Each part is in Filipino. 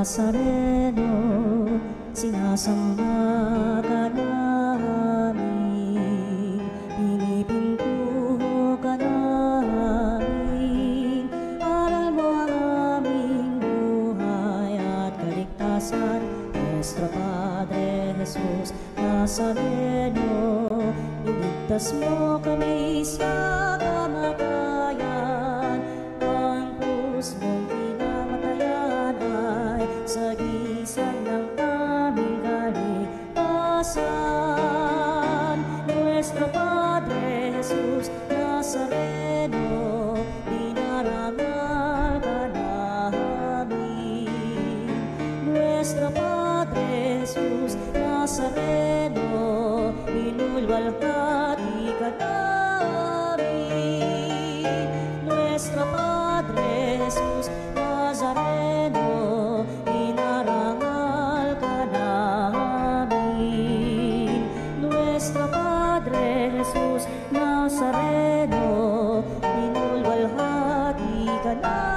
Nazareno, sinasamba ka namin, pinipintuho ka namin, aral mo ang aming buhay at kaligtasan. Nuestro Padre Jesus Nazareno, iligtas mo kami sa kamatayan, ang krus mong pinamatayan ay sagisag ng aming kaligtasan. Nuestro Padre Jesus Nazareno, dinarangal ka namin. Nuestro Padre Jesus Nazareno, inulwalhati ka namin. Nuestro Padre Jesus Nazareno, inarangal ka namin. Nuestro Padre Jesus Nazareno, inulwalhati ka namin.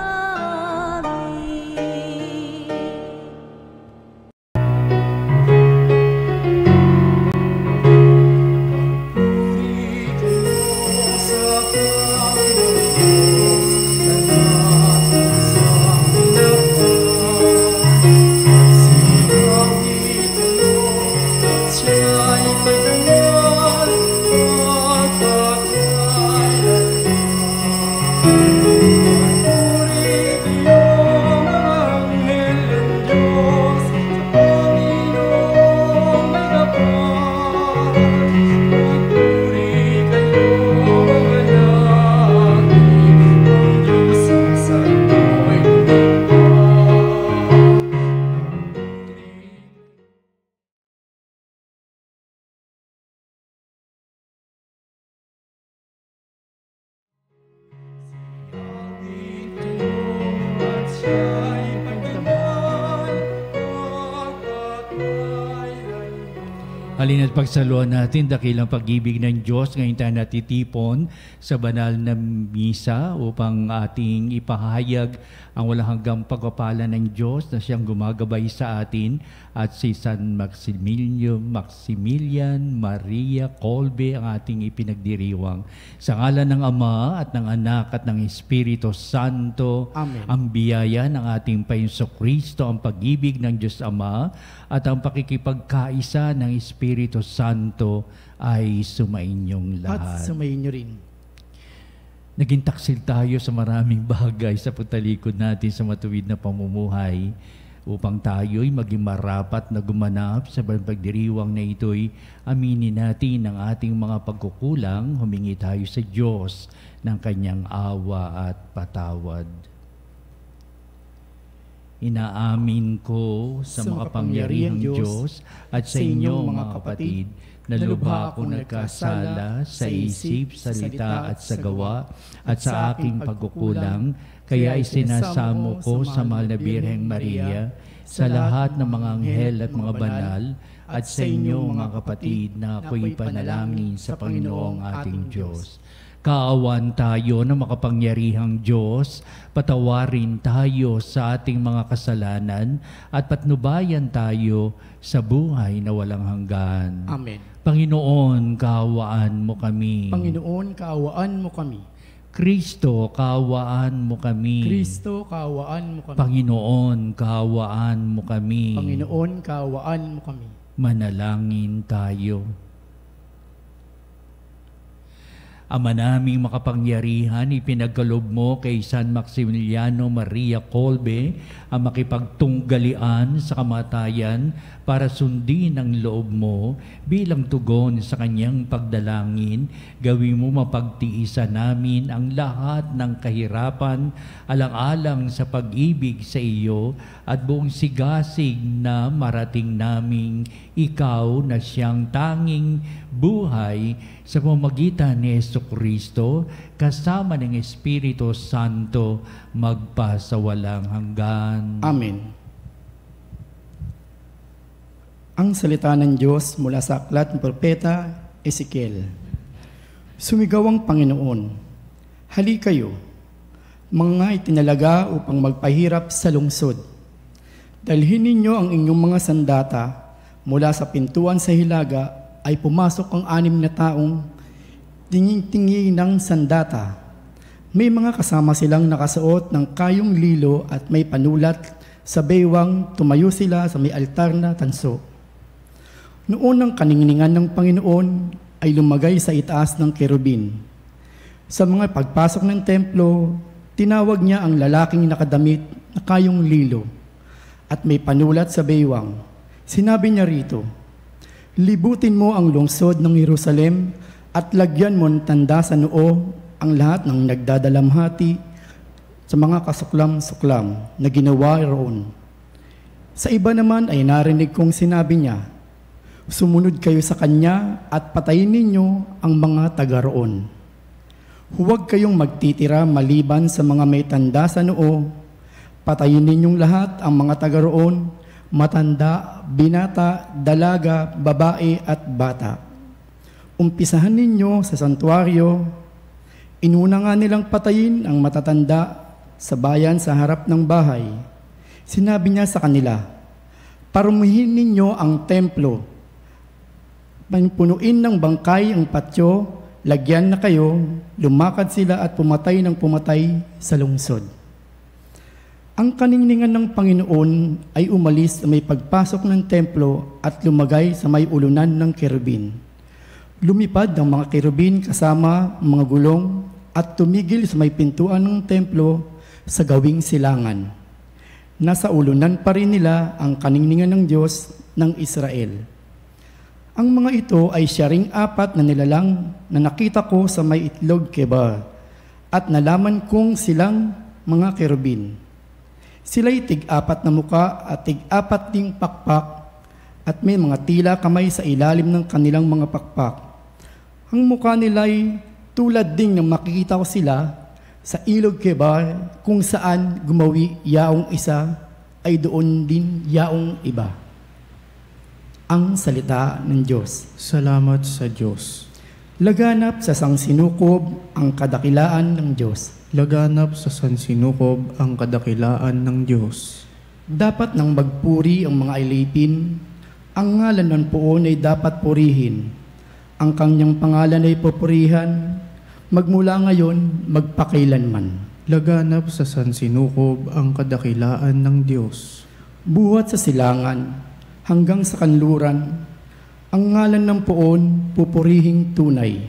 Halina't pagsaluhan natin dakilang pag-ibig ng Diyos ngayon tayo natitipon sa banal na misa upang ating ipahayag ang walang hanggang pagpapala ng Diyos na siyang gumagabay sa atin at si San Maximilian Maria Kolbe ang ating ipinagdiriwang. Sa ngalan ng Ama at ng Anak at ng Espiritu Santo, Amen. Ang biyaya ng ating Panginoong Kristo, ang pag-ibig ng Diyos Ama at ang pakikipagkaisa ng Espiritu Santo ay sumainyong lahat. At sumainyo rin. Naging taksil tayo sa maraming bagay sa pagtalikod natin sa matuwid na pamumuhay upang tayo'y maging marapat na gumanap sa pagdiriwang na ito'y aminin natin ang ating mga pagkukulang, humingi tayo sa Diyos ng Kanyang awa at patawad. Inaamin ko sa makapangyarihang Diyos at sa inyo mga kapatid na lubha akong nagkasala sa isip, salita at sa gawa at sa aking pagkukulang, kaya isinasamo ko sa mahal na Birheng Maria, sa lahat ng mga anghel at mga banal, at sa inyo mga kapatid na ako'y panalangin sa Panginoong ating Diyos. Kaawan tayo ng makapangyarihang Diyos, patawarin tayo sa ating mga kasalanan at patnubayan tayo sa buhay na walang hanggan. Amen. Panginoon, kaawaan mo kami. Panginoon, kaawaan mo kami. Kristo, kaawaan mo kami. Kristo, kaawaan mo kami. Panginoon, kaawaan mo kami. Panginoon, kaawaan mo kami. Manalangin tayo. Ama naming makapangyarihan, ipinagkaloob mo kay San Maximiliano Maria Kolbe ang makipagtunggalian sa kamatayan para sundin ang loob mo bilang tugon sa kanyang pagdalangin. Gawin mo mapagtiisan namin ang lahat ng kahirapan alang-alang sa pag-ibig sa iyo at buong sigasig na marating naming ikaw na siyang tanging buhay sa pamamagitan ni Jesucristo kasama ng Espiritu Santo magpasawalang hanggan. Amen. Ang salita ng Diyos mula sa aklat ng propeta Ezekiel. Sumigaw ang Panginoon, hali kayo, mga itinalaga upang magpahirap sa lungsod. Dalhin ninyo ang inyong mga sandata. Mula sa pintuan sa hilaga ay pumasok ang 6 na taong tinging-tingi ng sandata. May mga kasama silang nakasuot ng kayong lilo at may panulat sa baywang. Tumayo sila sa may altar na tanso. Noon ang kaningningan ng Panginoon ay lumagay sa itaas ng kerubin. Sa mga pagpasok ng templo, tinawag niya ang lalaking nakadamit na kayong lilo at may panulat sa baywang. Sinabi niya rito, libutin mo ang lungsod ng Jerusalem at lagyan mo ng tanda sa noo ang lahat ng nagdadalamhati sa mga kasuklam-suklam na ginawa roon. Sa iba naman ay narinig kong sinabi niya, sumunod kayo sa kanya at patayin ninyo ang mga taga roon. Huwag kayong magtitira maliban sa mga may tanda sa noo. Patayin ninyong lahat ang mga taga roon, matanda, binata, dalaga, babae at bata. Umpisahan ninyo sa santuaryo. Inuna nga nilang patayin ang matatanda sa bayan sa harap ng bahay. Sinabi niya sa kanila, parumihin ninyo ang templo. Punuin ng bangkay ang patyo, lagyan na kayo, lumakad sila at pumatay ng pumatay sa lungsod. Ang kaningningan ng Panginoon ay umalis sa may pagpasok ng templo at lumagay sa may ulunan ng kerubin. Lumipad ang mga kerubin kasama ang mga gulong at tumigil sa may pintuan ng templo sa gawing silangan. Nasa ulunan pa rin nila ang kaningningan ng Diyos ng Israel. Ang mga ito ay siya ring 4 na nilalang na nakita ko sa may itlog Kebar at nalaman kong silang mga kerubin. Sila'y 4 na muka at 4 ding pakpak at may mga tila kamay sa ilalim ng kanilang mga pakpak. Ang mukha nila'y tulad ding ng makikita ko sila sa ilog Kebar kung saan gumawi yaong isa ay doon din yaong iba. Ang salita ng Diyos. Salamat sa Diyos. Laganap sa sangsinukob ang kadakilaan ng Diyos. Laganap sa sansinukob ang kadakilaan ng Diyos. Dapat nang magpuri ang mga alipin, ang ngalan ng Poon ay dapat purihin. Ang kanyang pangalan ay pupurihan, magmula ngayon, magpakailanman. Laganap sa sansinukob ang kadakilaan ng Diyos. Buhat sa silangan, hanggang sa kanluran, ang ngalan ng Poon pupurihing tunay.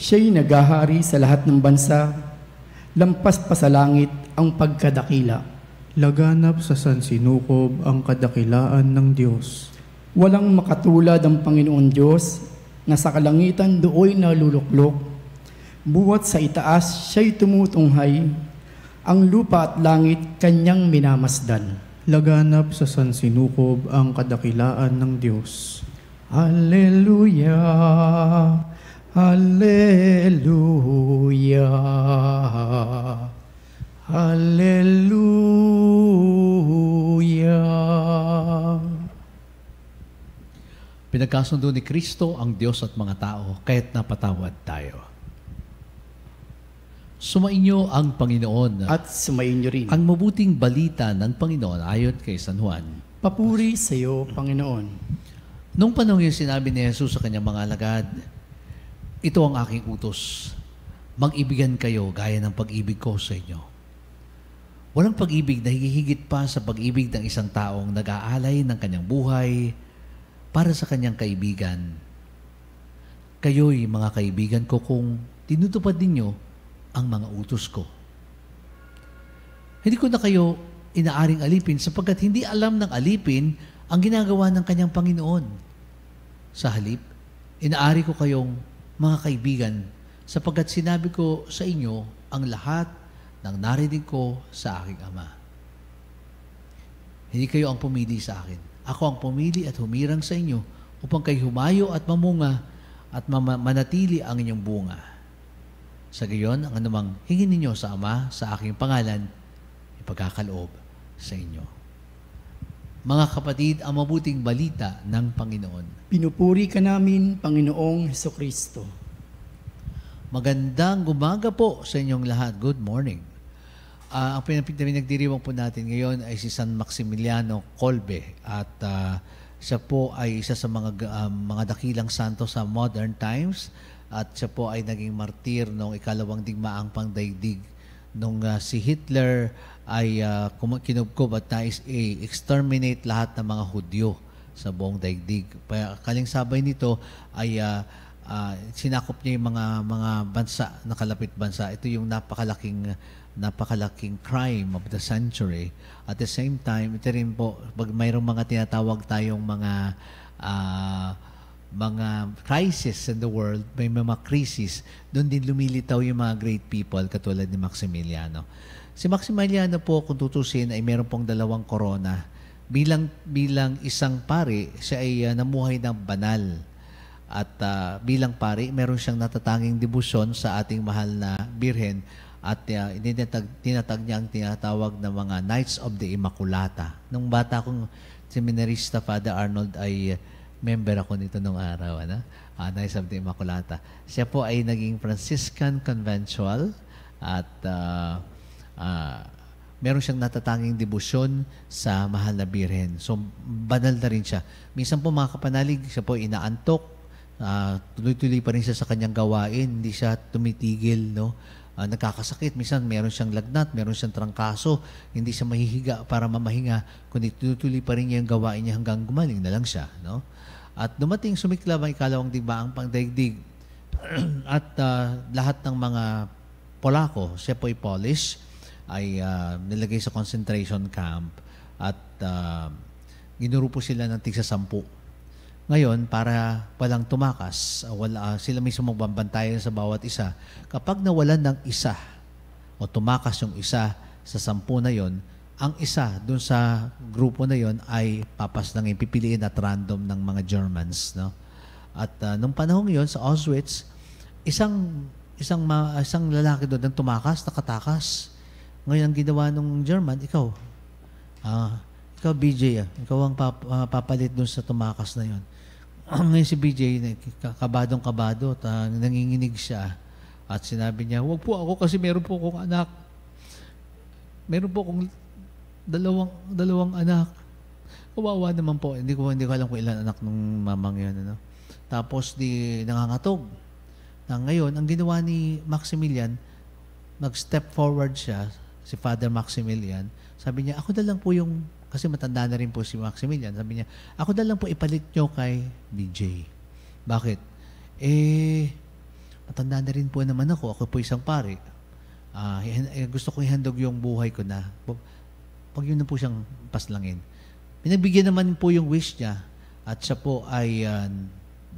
Siya'y nagahari sa lahat ng bansa, lampas pa sa langit ang pagkadakila. Laganap sa sansinukob ang kadakilaan ng Diyos. Walang makatulad ang Panginoon Diyos na sa kalangitan dooy naluluklok. Buhat sa itaas siya'y tumutunghay, ang lupa at langit kanyang minamasdan. Laganap sa sansinukob ang kadakilaan ng Diyos. Alleluia, Alleluia, Alleluia. Pinagkasundo ni Kristo ang Diyos at mga tao, kaya't napatawad tayo. Sumainyo ang Panginoon At sumainyo rin. ang mabuting balita ng Panginoon ayon kay San Juan. Papuri sa iyo, Panginoon. Nung panahon yung sinabi ni Jesus sa kanyang mga alagad, ito ang aking utos, mag-ibigan kayo gaya ng pag-ibig ko sa inyo. Walang pag-ibig na higit pa sa pag-ibig ng isang taong nag-aalay ng kanyang buhay para sa kanyang kaibigan. Kayo'y mga kaibigan ko kung tinutupad ninyo ang mga utos ko. Hindi ko na kayo inaaring alipin sapagkat hindi alam ng alipin ang ginagawa ng kanyang Panginoon. Sa halip, inaari ko kayong mga kaibigan sapagkat sinabi ko sa inyo ang lahat ng narinig ko sa aking Ama. Hindi kayo ang pumili sa akin. Ako ang pumili at humirang sa inyo upang kayo humayo at mamunga at manatili ang inyong bunga. Sa gayon, ang anumang hingin ninyo sa Ama sa aking pangalan, ipagkakaloob sa inyo. Mga kapatid, ang mabuting balita ng Panginoon. Pinupuri ka namin, Panginoong Hesukristo. Magandang umaga po sa inyong lahat. Good morning. Ang pinagdiriwang po natin ngayon ay si San Maximiliano Kolbe at siya po ay isa sa mga dakilang santo sa modern times at siya po ay naging martir noong ikalawang digmaang pangdaigdig nung si Hitler ay kinubkob at nais i-exterminate lahat ng mga Hudyo sa buong daigdig. Kalingsabay nito ay sinakop niya yung mga bansa, nakalapit bansa. Ito yung napakalaking crime of the century. At the same time, ito rin po, pag mayroong mga tinatawag tayong mga crisis in the world, may mga crisis, doon din lumilitaw yung mga great people katulad ni Maximiliano. Si Maximiliano po, kung tutusin, ay meron pong 2 korona. Bilang isang pari, siya ay namuhay ng banal. At bilang pari, meron siyang natatanging debosyon sa ating mahal na Birhen at tinatag niya ang tinatawag na mga Knights of the Immaculata. Nung bata kong seminarista, Father Arnold, ay member ako nito nung araw. Knights of the Immaculata. Siya po ay naging Franciscan Conventual at meron siyang natatanging debosyon sa mahal na Birhen. So, banal na rin siya. Minsan po mga kapanalig, siya po inaantok. Tuloy-tuloy pa rin siya sa kanyang gawain. Hindi siya tumitigil, no? Nagkakasakit. Minsan meron siyang lagnat, meron siyang trangkaso. Hindi siya mahihiga para mamahinga. Kundi tuloy-tuloy pa rin niya yung gawain niya hanggang gumaling na lang siya, no? At dumating sumiklab ang ikalawang digmaang pangdaigdig. At lahat ng mga Polako, siya po ay Polish, ay nilagay sa concentration camp at ginuro po sila ng tig-10. Ngayon, para walang tumakas, sila mismo magbabantayan sa bawat isa. Kapag nawalan ng isa o tumakas yung isa sa 10 na yon, ang isa dun sa grupo na yon ay papasnangin, pipiliin at random ng mga Germans, no? At nung panahon yon sa Auschwitz, isang lalaki doon ang tumakas, nakatakas. Ngayon, ang ginawa ng German, ikaw BJ, ikaw ang papalit doon sa tumakas na yon. Ngayon si BJ, kabadong-kabado, nanginginig siya. At sinabi niya, huwag po ako kasi meron po akong anak. Meron po akong dalawang anak. Kawawa naman po. Hindi ko alam kung ilan anak ng mamang yun. Ano? Tapos nangangatog. Ngayon, ang ginawa ni Maximilian, nag-step forward siya, si Father Maximilian. Sabi niya, ako na lang po kasi matanda na rin po si Maximilian. Sabi niya, ako na lang po ipalit nyo kay BJ. Bakit? Matanda na rin po naman ako. Ako po isang pari. Gusto ko ihandog yung buhay ko na. Pag yun na po siyang paslangin. Pinagbigyan naman po yung wish niya at siya po ay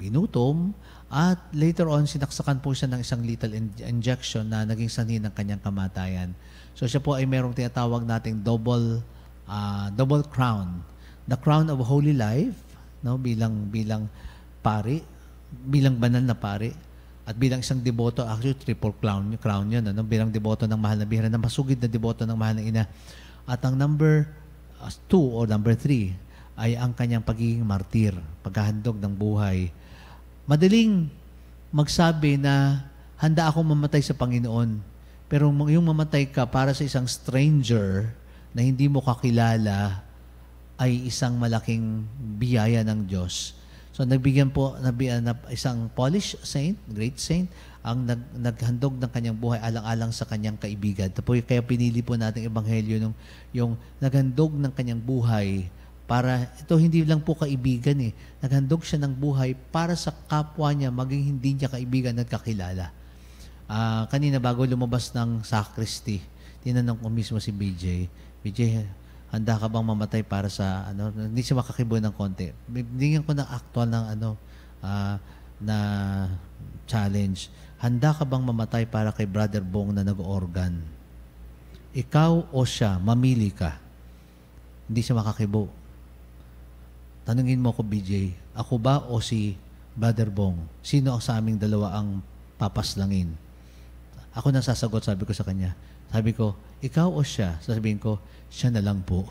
binutom at later on sinaksakan po siya ng isang lethal injection na naging sanhi ng kanyang kamatayan. So siya po ay merong tinatawag nating double crown. The crown of holy life, no, bilang pari, bilang banal na pari, at bilang isang deboto, actually triple crown yun, no, bilang deboto ng mahal na Birhen, na masugid na deboto ng mahal na ina. At ang number 2 o number 3 ay ang kanyang pagiging martir, paghahandog ng buhay. Madaling magsabi na handa akong mamatay sa Panginoon, pero yung mamatay ka para sa isang stranger na hindi mo kakilala ay isang malaking biyaya ng Diyos. So nagbigyan po isang Polish saint, great saint, ang naghandog ng kanyang buhay alang-alang sa kanyang kaibigan. Kaya pinili po natin ebanghelyo yung naghandog ng kanyang buhay para, ito hindi lang po kaibigan naghandog siya ng buhay para sa kapwa niya, maging hindi niya kaibigan at kakilala. Kanina bago lumabas ng sacristy, tinanong ko mismo si BJ, handa ka bang mamatay para sa hindi siya makakibo ng konti. Bigyan ko ng actual ng na challenge. Handa ka bang mamatay para kay Brother Bong na nag-organ? Ikaw o siya, mamili ka. Hindi siya makakibo. Tanungin mo ko, BJ, ako ba o si Brother Bong? Sino sa aming dalawa ang papaslangin? Ako na sasagot, sabi ko sa kanya. Sabi ko, ikaw o siya? Sasabihin ko, siya na lang po.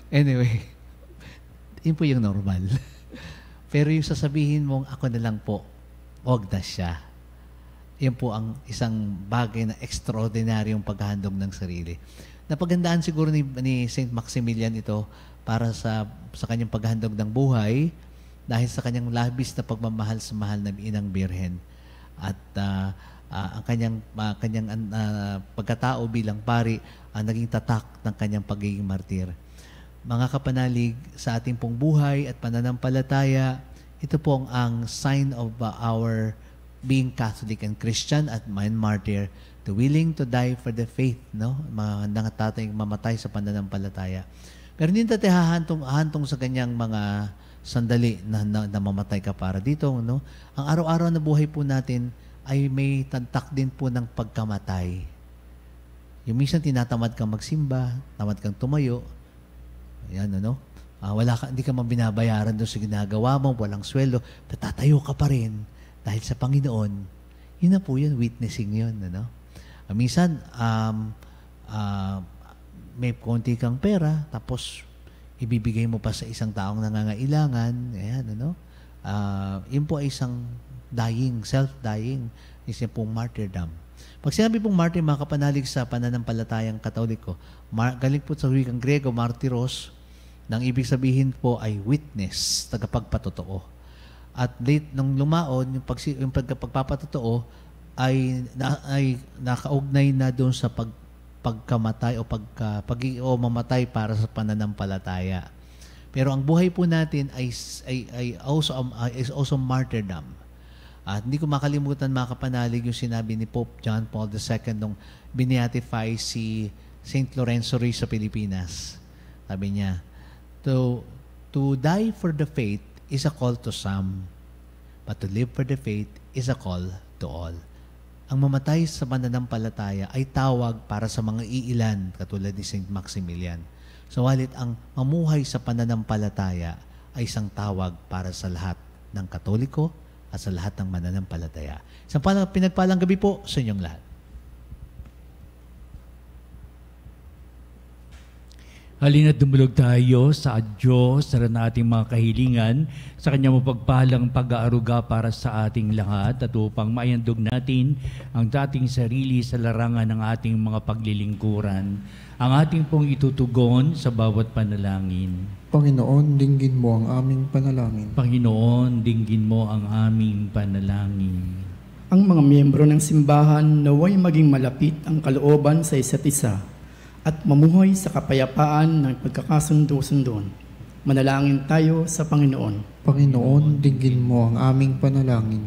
Anyway, yun po yung normal. Pero yung sasabihin mong ako na lang po, wag na siya. Yan po ang isang bagay na extraordinaryong paghahandog ng sarili. Napagandaan siguro ni Saint Maximilian ito para sa kanyang paghahandog ng buhay dahil sa kanyang labis na pagmamahal sa mahal na Inang Birhen. At ang kanyang pagkatao bilang pari ang naging tatak ng kanyang pagiging martir. Mga kapanalig, sa ating pong buhay at pananampalataya, ito po ang sign of our being Catholic and Christian at martyr, to willing to die for the faith, no? Mga nangatatay mamatay sa pananampalataya. Pero hindi natin hahantong sa kanyang mga sandali na mamatay ka para dito, no? Ang araw-araw na buhay po natin ay may tantak din po ng pagkamatay. Yung minsan tinatamad kang magsimba, tamad kang tumayo, ayan, ano? Hindi ka man binabayaran doon sa ginagawa mo, walang sweldo, tatayo ka pa rin dahil sa Panginoon. Yun na po yun, witnessing yun, ano? Minsan, may konti kang pera, tapos ibibigay mo pa sa isang taong nangangailangan, ayan, ano? Yun po ay isang dying, self-dying, isa pong martyrdom. Pag sinabi pong martyr, mga kapanalig sa pananampalatayang Katoliko, galing po sa wikang Grego, martyros, nang ibig sabihin po ay witness, tagapagpatotoo. At late nung lumaon, yung pagpapatotoo ay nakaugnay na doon sa pagkamatay o mamatay para sa pananampalataya. Pero ang buhay po natin is also martyrdom. At hindi ko makalimutan, mga kapanalig, yung sinabi ni Pope John Paul II nung biniatify si St. Lorenzo Ruiz sa Pilipinas. Sabi niya, to die for the faith is a call to some, but to live for the faith is a call to all. Ang mamatay sa pananampalataya ay tawag para sa mga iilan, katulad ni St. Maximilian. Suwalit ang mamuhay sa pananampalataya ay isang tawag para sa lahat ng Katoliko at sa lahat ng mananampalataya. Isang pinagpalang gabi po sa inyong lahat. Halina't dumulog tayo sa Diyos sa ating mga kahilingan, sa Kanyang mapagpahalang pag-aaruga para sa ating lahat at upang maihandog natin ang dating sarili sa larangan ng ating mga paglilingkuran, ang ating pong itutugon sa bawat panalangin. Panginoon, dinggin mo ang aming panalangin. Panginoon, dinggin mo ang aming panalangin. Ang mga miyembro ng simbahan naway maging malapit ang kalooban sa isa't isa at mamuhay sa kapayapaan ng pagkakasundo-sundon. Manalangin tayo sa Panginoon. Panginoon, dinggin mo ang aming panalangin.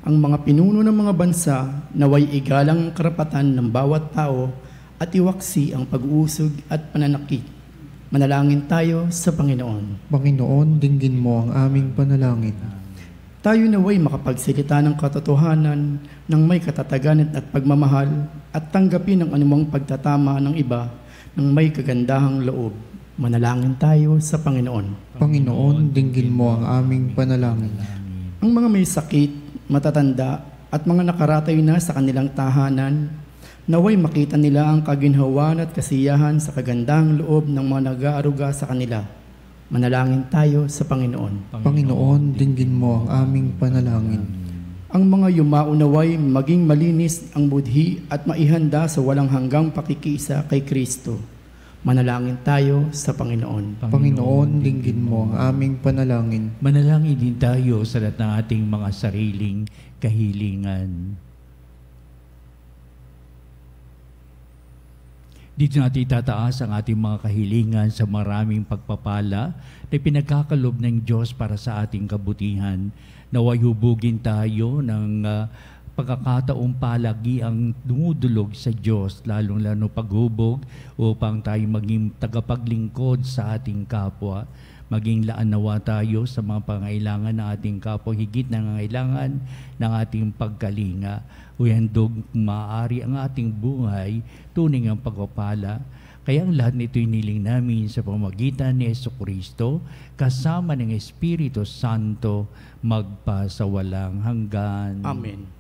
Ang mga pinuno ng mga bansa naway igalang ang karapatan ng bawat tao at iwaksi ang pag-uusog at pananakit. Manalangin tayo sa Panginoon. Panginoon, dinggin mo ang aming panalangin. Tayo naway makapagsalita ng katotohanan ng may katatagan at pagmamahal at tanggapin ang anumang pagtatama ng iba ng may kagandahang loob. Manalangin tayo sa Panginoon. Panginoon, dinggin mo ang aming panalangin. Ang mga may sakit, matatanda at mga nakaratay na sa kanilang tahanan, naway makita nila ang kaginhawan at kasiyahan sa kagandahang loob ng mga nag-aaruga sa kanila. Manalangin tayo sa Panginoon. Panginoon, dinggin mo ang aming panalangin. Ang mga yumaunaway maging malinis ang budhi at maihanda sa walang hanggang pakikiisa kay Kristo. Manalangin tayo sa Panginoon. Panginoon, dinggin mo ang aming panalangin. Manalangin din tayo sa lahat ng ating mga sariling kahilingan. Dito natin itataas ang ating mga kahilingan sa maraming pagpapala na pinagkakalob ng Diyos para sa ating kabutihan. Naway hubugin tayo ng pagkakataong palagi ang dumudulog sa Diyos, lalong-lalo paghubog upang tayo maging tagapaglingkod sa ating kapwa. Maging laanawa tayo sa mga pangailangan ng ating kapwa, higit na ngailangan ng ating pagkalinga. Uhandog maaari ang ating buhay, tunay ang pagpapala. Kaya ang lahat nito iniling namin sa pamamagitan ni Jesucristo, kasama ng Espiritu Santo, magpasawalang hanggan. Amen.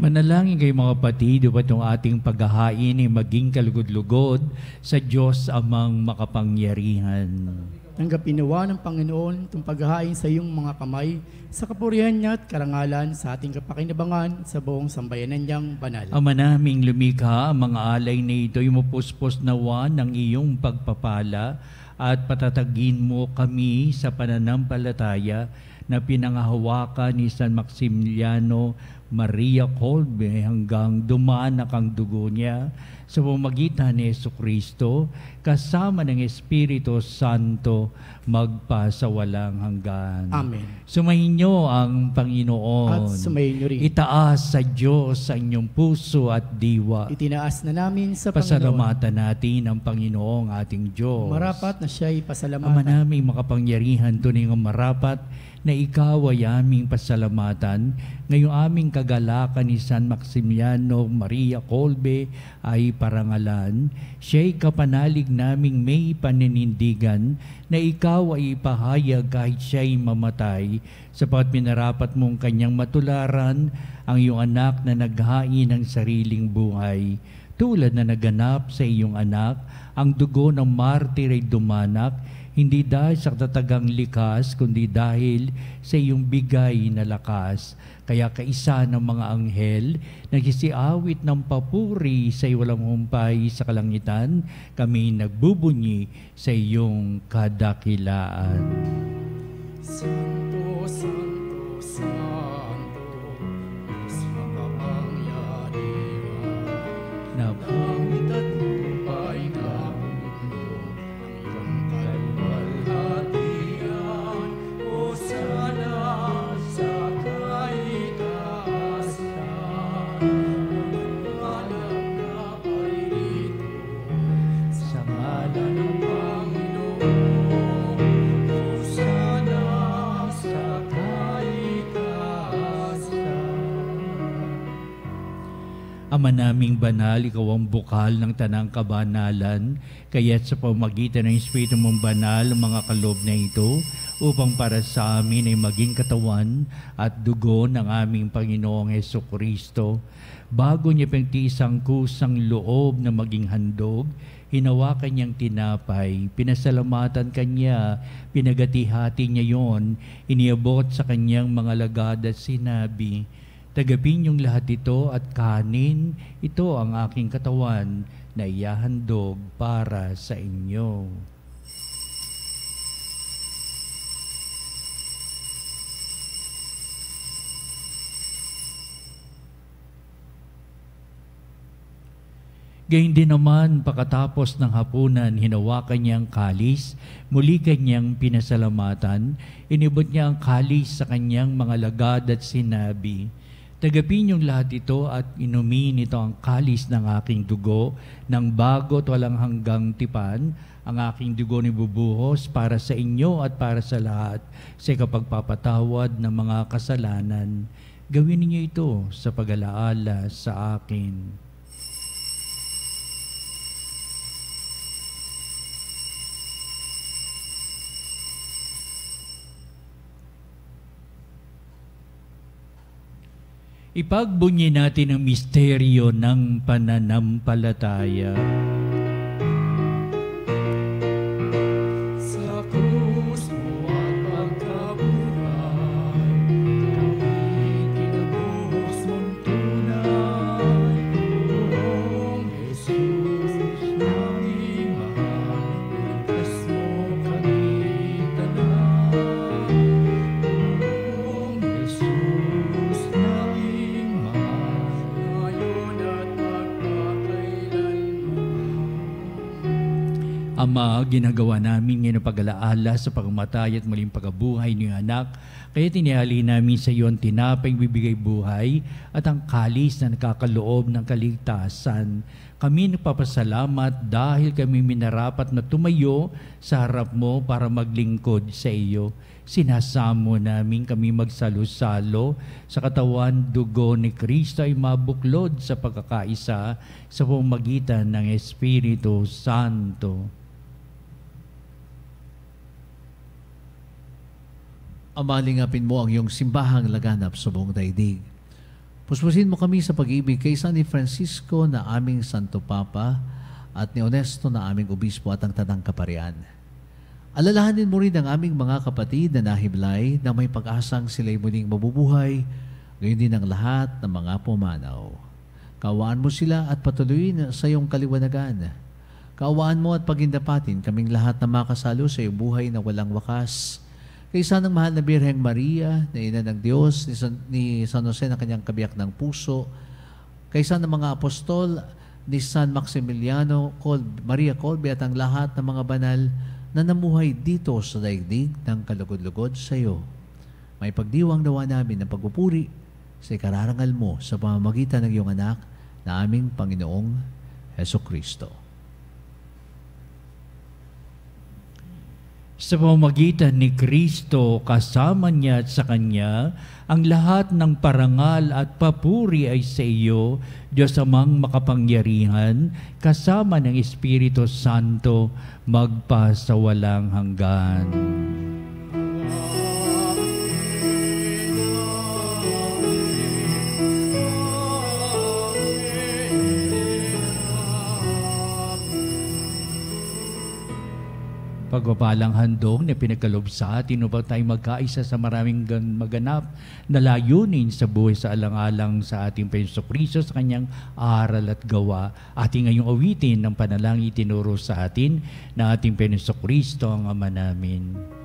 Manalangin kayo mga kapatid, upang itong ating paghahain ay maging kalugod-lugod sa Diyos amang makapangyarihan. Tanggapin nawa ng Panginoon itong paghahain sa iyong mga kamay, sa kapurihan niya at karangalan sa ating kapakinabangan sa buong sambayanan niyang banal. Ama naming lumikha, ang mga alay na ito ay mapuspos nawa ng iyong pagpapala at patatagin mo kami sa pananampalataya na pinangahawakan ni San Maximiliano Maria Kolbe hanggang dumanak ang dugo niya sa pamamagitan ni Jesucristo kasama ng Espiritu Santo magpasawalang hanggan. Amen. Sumayin niyo ang Panginoon. At sumayin niyo rin. Itaas sa Diyos sa inyong puso at diwa. Itinaas na namin sa Panginoon. Pasalamatan natin ang Panginoong ating Diyos. Marapat na siya'y Ama pasalamatan. naming makapangyarihan, tunay ng marapat na ikaw ay aming pasalamatan. Ngayong aming kagalakan ni San Maximiliano Maria Kolbe ay parangalan. Siya'y kapanalig naming may paninindigan na ikaw ay ipahayag kahit siya'y mamatay, sapagat minarapat mong kanyang matularan ang iyong anak na naghain ng sariling buhay. Tulad na naganap sa iyong anak, ang dugo ng martir ay dumanak, hindi dahil sa katatagang likas, kundi dahil sa iyong bigay na lakas. Kaya kaisa ng mga anghel, nagsisiawit ng papuri sa walang humpay sa kalangitan, kami nagbubunyi sa iyong kadakilaan. Santo, Santo, Santo, Diyos makapangyarihan. Na Langit at lupa'y napupuno ng iyong kaluwalhatian. Hosana sa kaitaasan. Magangalang na parito sa ngalan ng Panginoon. Hosana sa kaitaasan. Ama naming banal, ikaw ang bukal ng tanang kabanalan, kaya't sa pamagitan ng Espiritu mong banal, ang mga kaloob na ito, upang para sa amin ay maging katawan at dugo ng aming Panginoong Jesucristo. Bago niya pagtiis ang kusang loob na maging handog, hinawakan niyang tinapay, pinasalamatan kanya, pinagati-hati niya yon, iniabot sa kanyang mga lagad at sinabi, "Tagapin niyong lahat ito at kanin, ito ang aking katawan na iyahandog para sa inyo." Gayun din naman, pagkatapos ng hapunan, hinawakan niya ang kalis, muli kanyang pinasalamatan, inibot niya ang kalis sa kanyang mga lagad at sinabi, "Tagapin niyong lahat ito at inumin ito ang kalis ng aking dugo, ng bago at walang hanggang tipan, ang aking dugo ni bubuhos para sa inyo at para sa lahat, sa kapagpapatawad ng mga kasalanan. Gawin niyo ito sa pag-alaala sa akin." Ipagbunyi natin ang misteryo ng pananampalataya. Sa krus mo at pagkabuhay, kami kinubos mong tunay. Buong Jesus, aming mahal, iligtas mo kaming tanan. Buong Jesus, aming mahal, ngayon at magpakailanman. Ama, ginagawa namin ngayon ang pag-alaala sa pagmatay at muling pagkabuhay ng iyong anak. Kaya tinihali namin sa iyo ang tinapay bibigay buhay at ang kalis na nakakaloob ng kaligtasan. Kami nagpapasalamat dahil kami minarapat na tumayo sa harap mo para maglingkod sa iyo. Sinasamo namin kami magsalo-salo sa katawan dugo ni Kristo ay mabuklod sa pagkakaisa sa pamamagitan ng Espiritu Santo. Amalingapin mo ang iyong simbahang laganap sa buong daigdig. Puspusin mo kami sa pag-ibig kay San ni Francisco na aming Santo Papa at ni Onesto na aming Obispo at ang Tanang Kaparian. Alalahanin mo rin ang aming mga kapatid na nahiblay na may pag-asang sila'y muling mabubuhay, gayon din ang lahat ng mga pumanaw. Kaawaan mo sila at patuloyin sa iyong kaliwanagan. Kaawaan mo at pagindapatin kaming lahat na makasalo sa iyong buhay na walang wakas. Kaysa ng mahal na Birheng Maria, na ina ng Diyos, ni San Jose na kanyang kabiyak ng puso, kaysa ng mga apostol, ni San Maximiliano, Maria Colbe at ang lahat ng mga banal na namuhay dito sa daigdig ng kalugod-lugod sa iyo. May pagdiwang nawa namin ng pagpupuri sa ikararangal mo sa pamamagitan ng iyong anak na aming Panginoong Hesukristo. Sa pamamagitan ni Kristo, kasama niya at sa Kanya, ang lahat ng parangal at papuri ay sa iyo, Diyos Amang makapangyarihan, kasama ng Espiritu Santo, magpasawalang hanggan. Pagpapalang handog na pinagkalob sa atin upang tayo magkaisa sa maraming maganap na layunin sa buhay sa alang-alang sa ating Jesucristo sa kanyang aral at gawa. Ating ngayong awitin ng panalangin itinuro sa atin na ating Jesucristo ang Ama namin.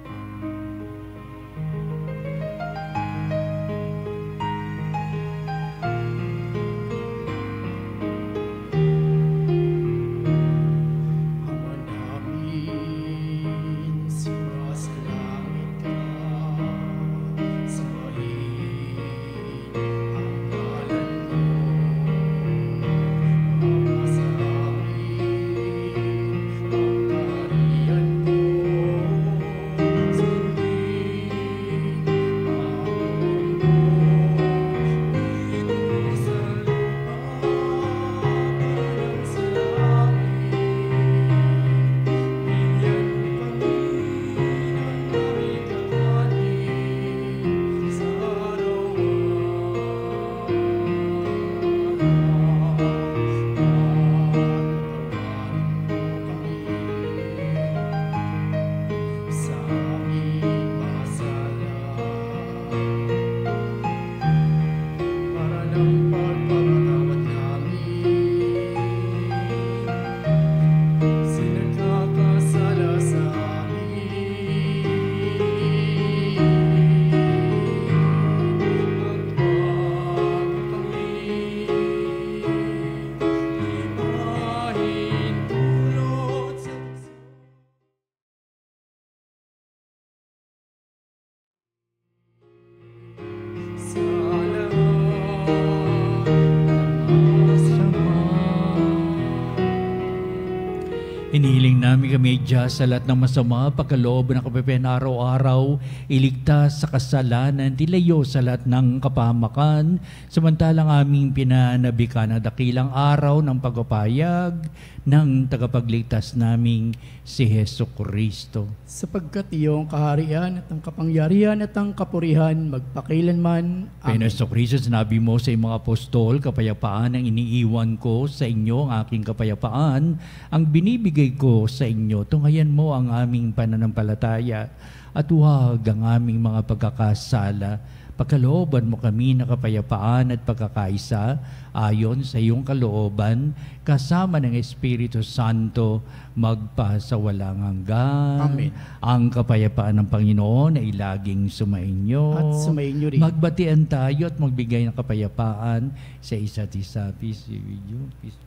Inihiling namin kami Diyos sa lahat ng masama, pagkaloob ng kapipian araw-araw, iligtas sa kasalanan, tilayo sa lahat ng kapahamakan, samantalang aming pinanabikan ang dakilang araw ng pagpapayag ng tagapagligtas naming si Jesucristo. Sapagkat iyong kaharian at ang kapangyarihan at ang kapurihan magpakailanman. Amen. Jesucristo, sinabi mo sa iyong mga apostol, kapayapaan ang iniiwan ko sa inyo, ang aking kapayapaan, ang binibigay ko sa inyo. Tunghayan mo ang aming pananampalataya at huwag ang aming mga pagkakasala. Pagkalooban mo kami na kapayapaan at pagkakaisa ayon sa iyong kalooban, kasama ng Espiritu Santo, magpasawalang hanggan. Amen. Ang kapayapaan ng Panginoon ay laging sumainyo. At sumainyo rin. Magbatian tayo at magbigay ng kapayapaan sa isa't isa. Peace be with you. Peace.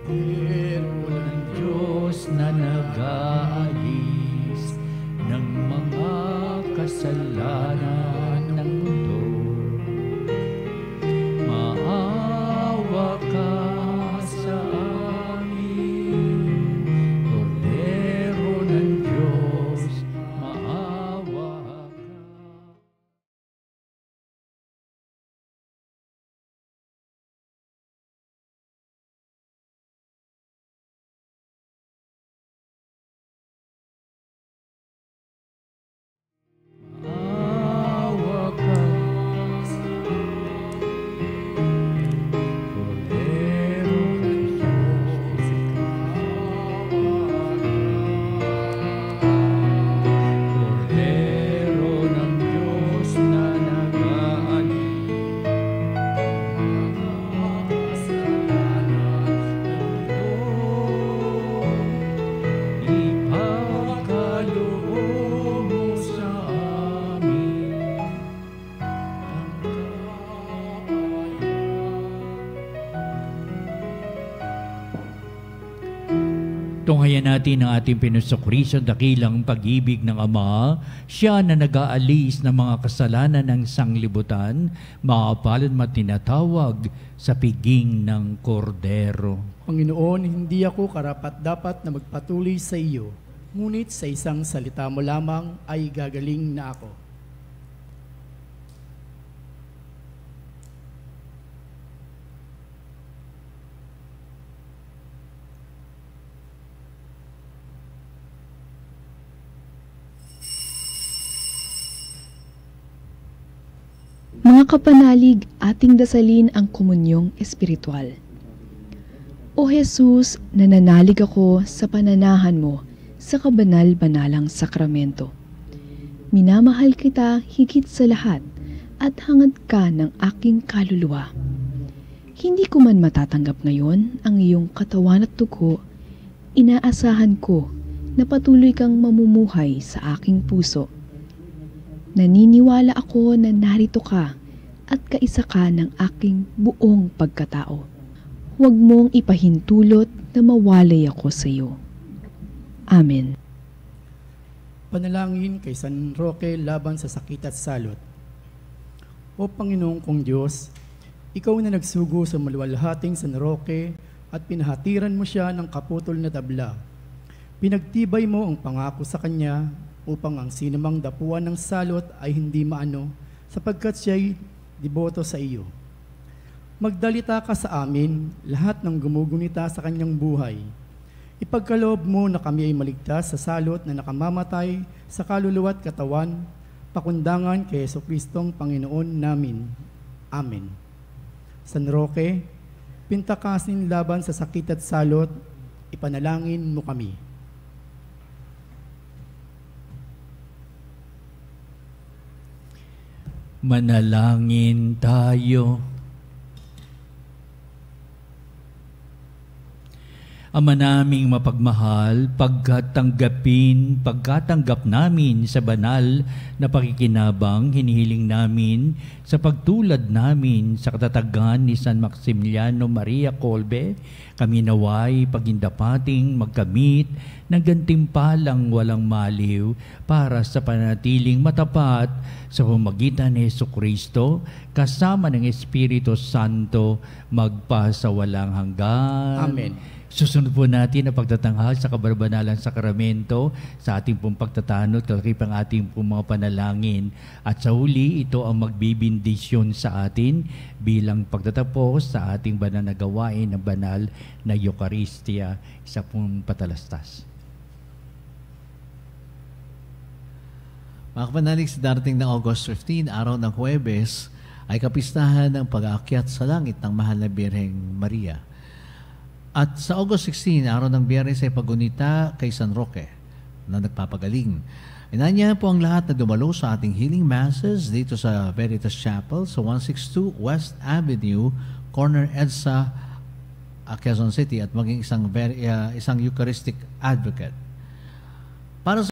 Pero ng Diyos na nag-aalis ng mga kasalanan ng mundo, maawa ka Tunghayan natin ang ating Pinusokristo, dakilang pag-ibig ng Ama, siya na nag-aalis ng mga kasalanan ng sanglibutan, makapalad matinatawag sa piging ng kordero. Panginoon, hindi ako karapat-dapat na magpatuloy sa iyo, ngunit sa isang salita mo lamang ay gagaling na ako. Mga kapanalig, ating dasalin ang komunyong espiritual. O Jesus, nananalig ako sa pananahan mo sa kabanal-banalang sakramento. Minamahal kita higit sa lahat at hangad ka ng aking kaluluwa. Hindi ko man matatanggap ngayon ang iyong katawan at dugo, inaasahan ko na patuloy kang mamumuhay sa aking puso. Naniniwala ako na narito ka at kaisa ka ng aking buong pagkatao. Huwag mong ipahintulot na mawalay ako sa iyo. Amen. Panalangin kay San Roque laban sa sakit at salot. O Panginoong kong Diyos, ikaw na nagsugo sa maluwalhating San Roque at pinahatiran mo siya ng kaputol na tabla. Pinagtibay mo ang pangako sa kanya upang ang sinumang dapuan ng salot ay hindi maano sapagkat siya'y deboto sa iyo. Magdalita ka sa amin lahat ng gumugunita sa kanyang buhay. Ipagkaloob mo na kami ay maligtas sa salot na nakamamatay sa kaluluwa at katawan, pakundangan kay Jesucristong Panginoon namin. Amen. San Roque, pintakasin laban sa sakit at salot, ipanalangin mo kami. Manalangin tayo. Ama naming mapagmahal, pagkatanggap namin sa banal na pakikinabang, hinihiling namin sa pagtulad namin sa katatagan ni San Maximiliano Maria Kolbe, kami naway pagindapating magkamit ng gantimpalang walang maliw para sa panatiling matapat sa pamagitan ni Jesucristo kasama ng Espiritu Santo magpasawalang hanggan. Amen. Susunod po natin ang pagtatanghal sa kabarbanalang sakramento sa ating pong pagtatanod, kalakip ang ating pong mga panalangin. At sa huli, ito ang magbibindisyon sa atin bilang pagtatapos sa ating banal na gawain ng banal na Eucharistia, isa pong patalastas. Mga kapanalig, sa darating na August 15, araw ng Huwebes, ay kapistahan ng pag-aakyat sa langit ng Mahal na Birheng Maria. At sa August 16, araw ng Biyernes ay pagunita kay San Roque na nagpapagaling. Inanyahan po ang lahat na dumalo sa ating healing masses dito sa Veritas Chapel sa 162 West Avenue, corner EDSA, Quezon City, at maging isang Eucharistic advocate. Para sa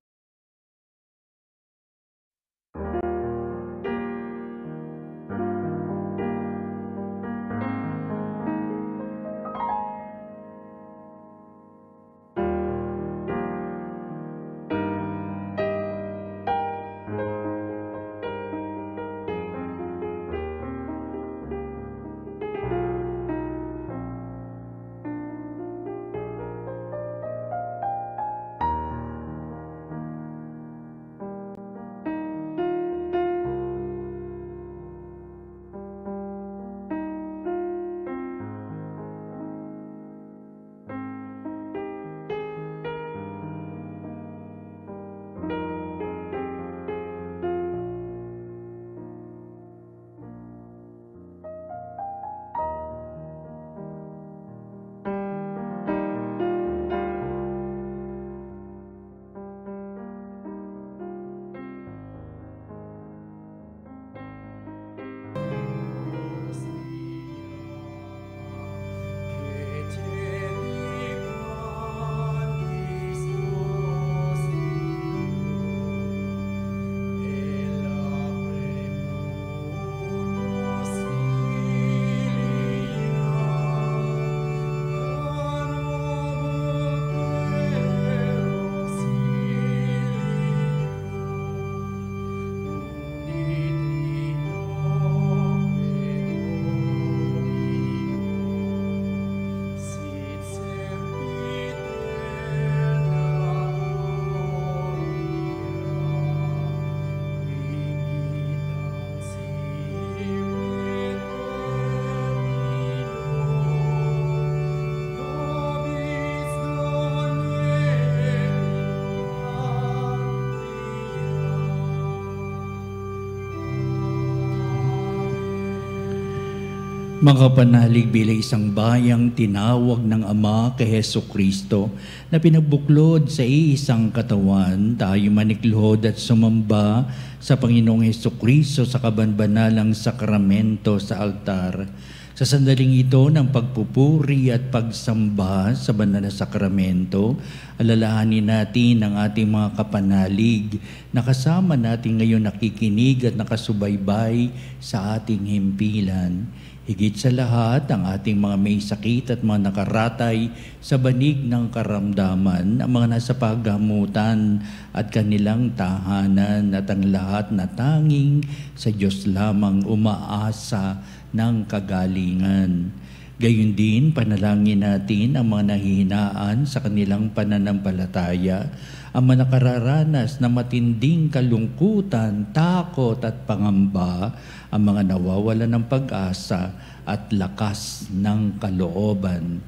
Mga panalig bilang isang bayang tinawag ng Ama kay Heso Kristo na pinagbuklod sa iisang katawan, tayo maniklod at sumamba sa Panginoong Heso Kristo sa kabanbanalang sakramento sa altar. Sa sandaling ito ng pagpupuri at pagsamba sa banal na sakramento, alalahanin natin ang ating mga kapanalig na kasama natin ngayon nakikinig at nakasubaybay sa ating himpilan. Higit sa lahat, ang ating mga may sakit at mga nakaratay sa banig ng karamdaman, ang mga nasa paggamutan at kanilang tahanan at ang lahat na tanging sa Diyos lamang umaasa ng kagalingan. Gayun din, panalangin natin ang mga nahihinaan sa kanilang pananampalataya, ang mga nakararanas na matinding kalungkutan, takot at pangamba, ang mga nawawalan ng pag-asa at lakas ng kalooban.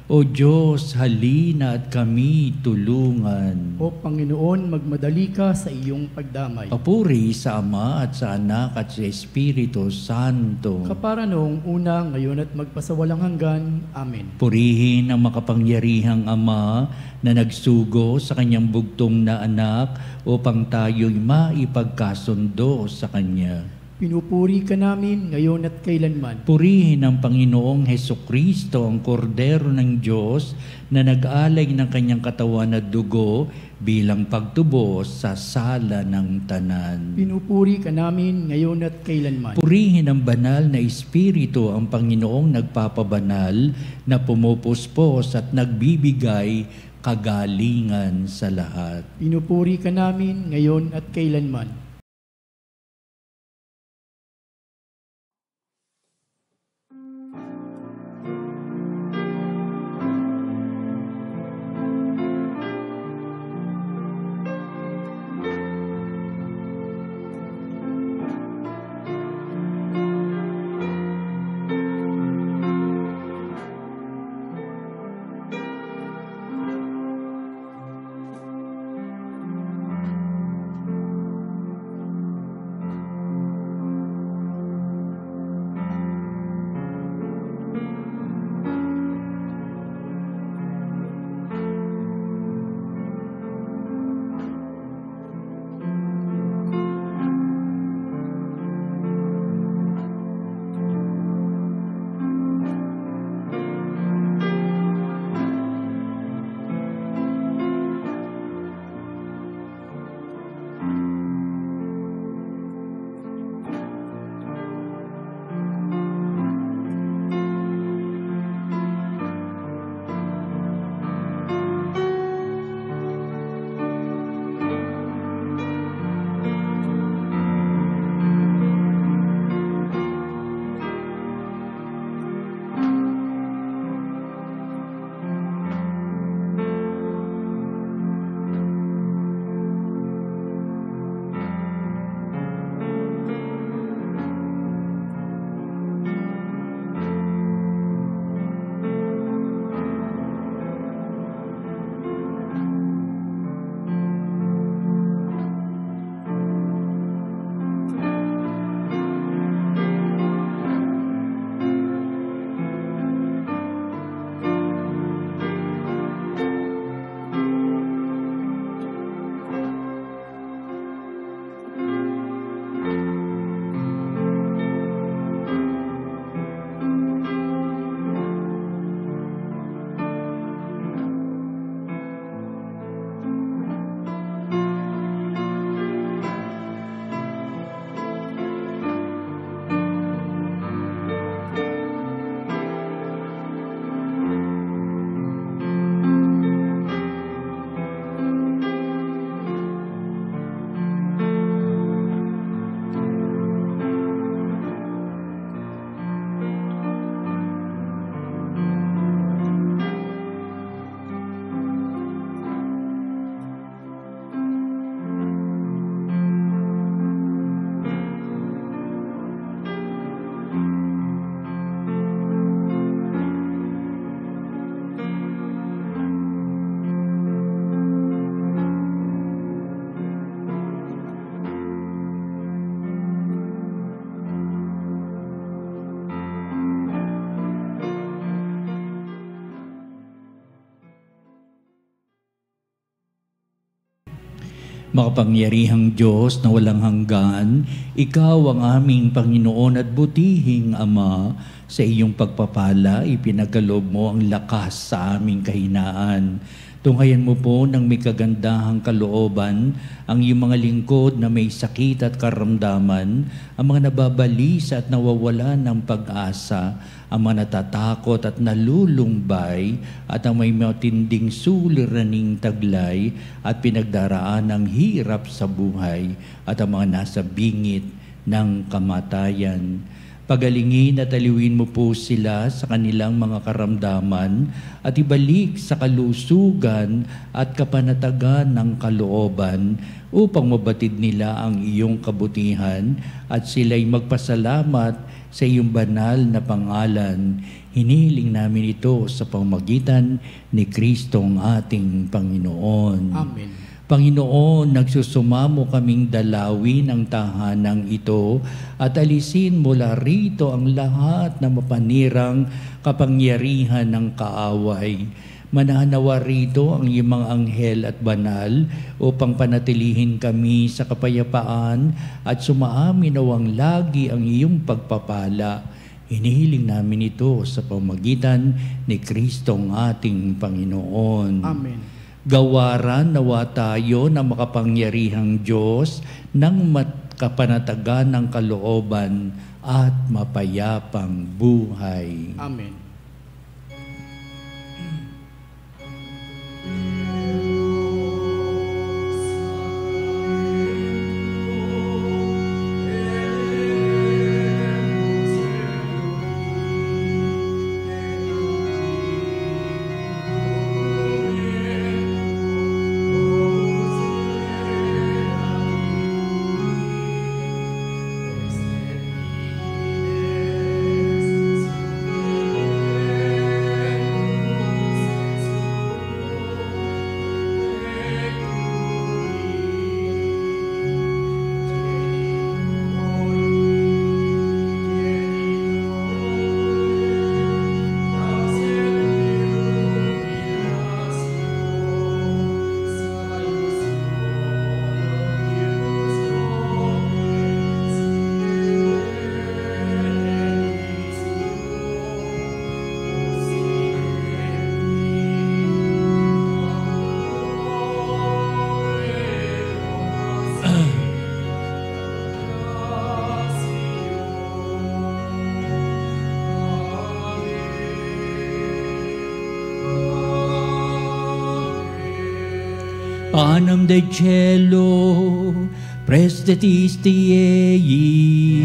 O Diyos, halina at kami tulungan. O Panginoon, magmadali ka sa iyong pagdamay. Papuri sa Ama at sa Anak at sa Espiritu Santo. Kapara noong una, ngayon at magpasawalang hanggan. Amen. Purihin ang makapangyarihang Ama na nagsugo sa kanyang bugtong na anak upang tayo'y maipagkasundo sa Kanya. Pinupuri ka namin ngayon at kailanman. Purihin ang Panginoong Hesukristo, ang Kordero ng Diyos na nag-alay ng kanyang katawan at dugo bilang pagtubos sa sala ng tanan. Pinupuri ka namin ngayon at kailanman. Purihin ang banal na Espiritu, ang Panginoong nagpapabanal na pumupuspos at nagbibigay kagalingan sa lahat. Pinupuri ka namin ngayon at kailanman. Makapangyarihang Diyos na walang hanggan, Ikaw ang aming Panginoon at butihing Ama. Sa iyong pagpapala, ipinagkaloob mo ang lakas sa aming kahinaan. Tunghayan mo po ng may kagandahang kalooban ang iyong mga lingkod na may sakit at karamdaman, ang mga nababalisa at nawawala ng pag-asa, ang mga natatakot at nalulumbay, at ang may matinding suliraning taglay at pinagdaraan ng hirap sa buhay, at ang mga nasa bingit ng kamatayan. Pagalingin at aliwin mo po sila sa kanilang mga karamdaman at ibalik sa kalusugan at kapanatagan ng kalooban upang mabatid nila ang iyong kabutihan at sila'y magpasalamat sa iyong banal na pangalan. Hinihiling namin ito sa pamamagitan ni Kristong ating Panginoon. Amen. Panginoon, nagsusumamo kaming dalawin ang tahanang ito at alisin mula rito ang lahat na mapanirang kapangyarihan ng kaaway. Mananawa rito ang iyong mga anghel at banal upang panatilihin kami sa kapayapaan at sumaamin nawang lagi ang iyong pagpapala. Hinihiling namin ito sa pamamagitan ni Kristong ating Panginoon. Amen. Gawaran nawa tayo na makapangyarihang Diyos ng kapanatagan ng kalooban at mapayapang buhay. Amen. Panem del cielo, prestitisti eis.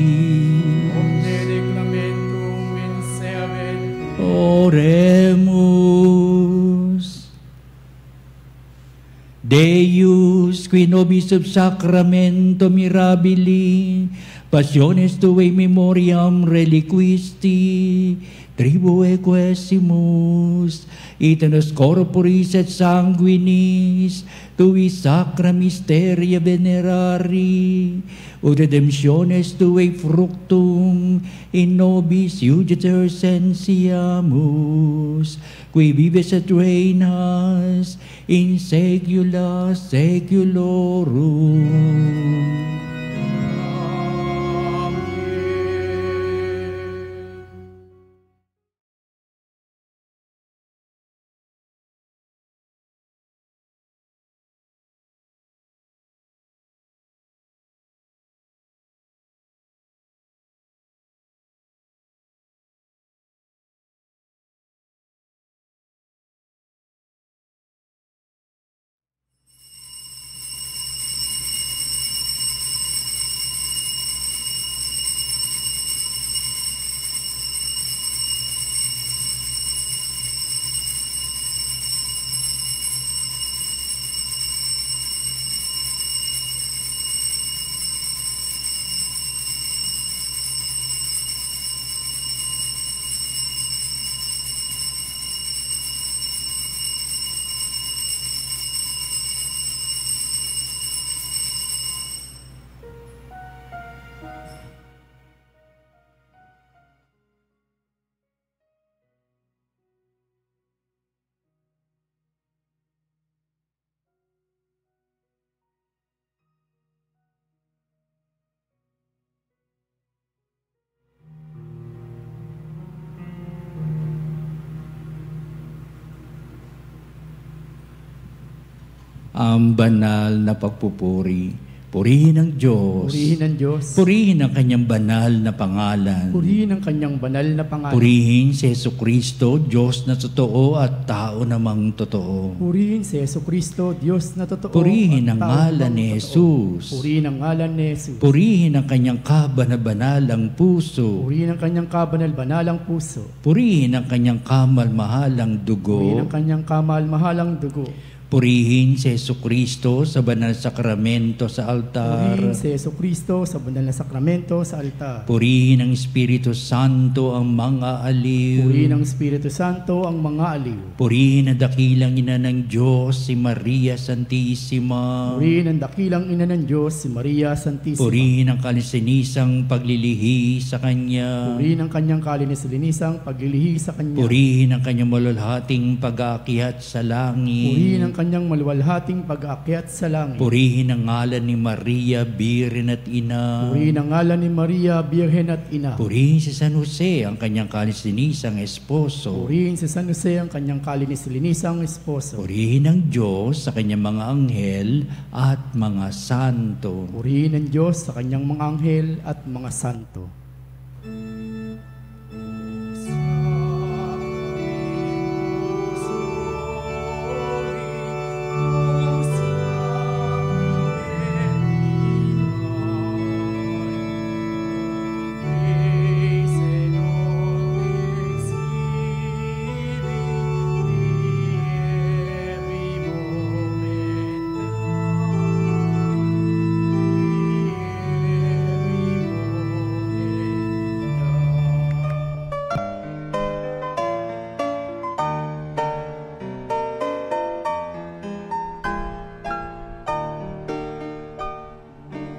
Omne declamentum in seaven. Oremus. Deus, qui nobis sub sacramento mirabili, passiones tuae memoriam reliquisti, tribue quesimus, itenos corporis et sanguinis, tui sacra mysteria venerari, ut redemptiones tuae fructum in nobis iuditor sensiamus, qui vives et reinas in saecula saeculorum. ang banal na pagpupuri. Purihin ang Diyos. Purihin ang Diyos. Purihin ang kanyang banal na pangalan. Purihin ang kanyang banal na pangalan. Purihin si Jesucristo, Diyos na totoo at tao namang totoo. Purihin si Jesucristo, Diyos na totoo. Purihin ang at tao ngalan namang ni totoo. Jesus. Purihin ang ngalan ni Jesus. Purihin ang kanyang kabanabalang puso. Purihin ang kanyang kabanal-banalang puso. Purihin ang kanyang kamal-mahalang Purihin dugo. ang kanyang kamahal-mahalang dugo. Purihin si Jesucristo sa banal sakramento sa altar. Purihin si Jesucristo sa banal na sakramento sa altar. Purihin ng Espiritu Santo ang mga aliw. Purihin ng Espiritu Santo ang mga aliw. Purihin ang dakilang ina ng Diyos, si Maria Santissima. Purihin ang dakilang ina ng Diyos, si Maria Santissima. Purihin ang kalisinisang paglilihi sa Kanya. Purihin ang kanyang kalinis-linisang paglilihi sa kanya. Purihin ang kanyang malulhating pag-aakyat sa langit. Purihin ang kanyang maluwalhating pag-aakyat sa langit. Purihin ang ngalan ni Maria, Birhen at Ina. Purihin ang ngalan ni Maria, Birhen at Ina. Purihin si San Jose, ang kanyang kalisinisang esposo. Purihin si San Jose, ang kanyang kalinis-linisang esposo. Purihin ang Diyos sa kanyang mga anghel at mga santo. Purihin ang Diyos sa kanyang mga anghel at mga santo.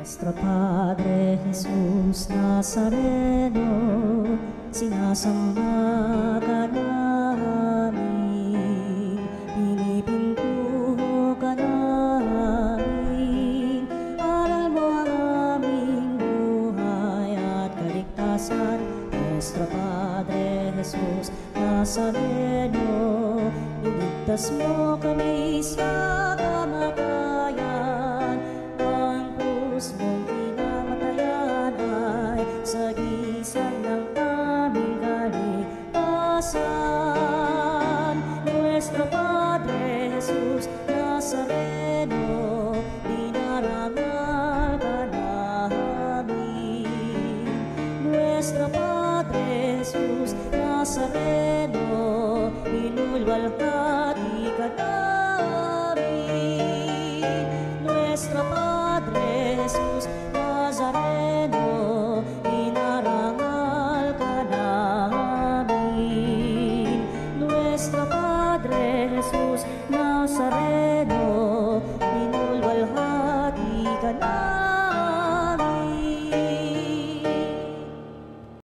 Nuestro Padre Jesus Nazareno, sinasamba ka namin, pinipintuho ka namin, aral mo ang aming buhay at kaligtasan. Nuestro Padre Jesus Nazareno, iligtas mo kami sa kamatayan, ang krus mong pinamatayan ay sagisag ng aming kaligtasan. Nuestro Padre Jesus Nazareno, dinarangal ka namin. Nuestro Padre Jesus Nazareno, inulwalhati ka namin.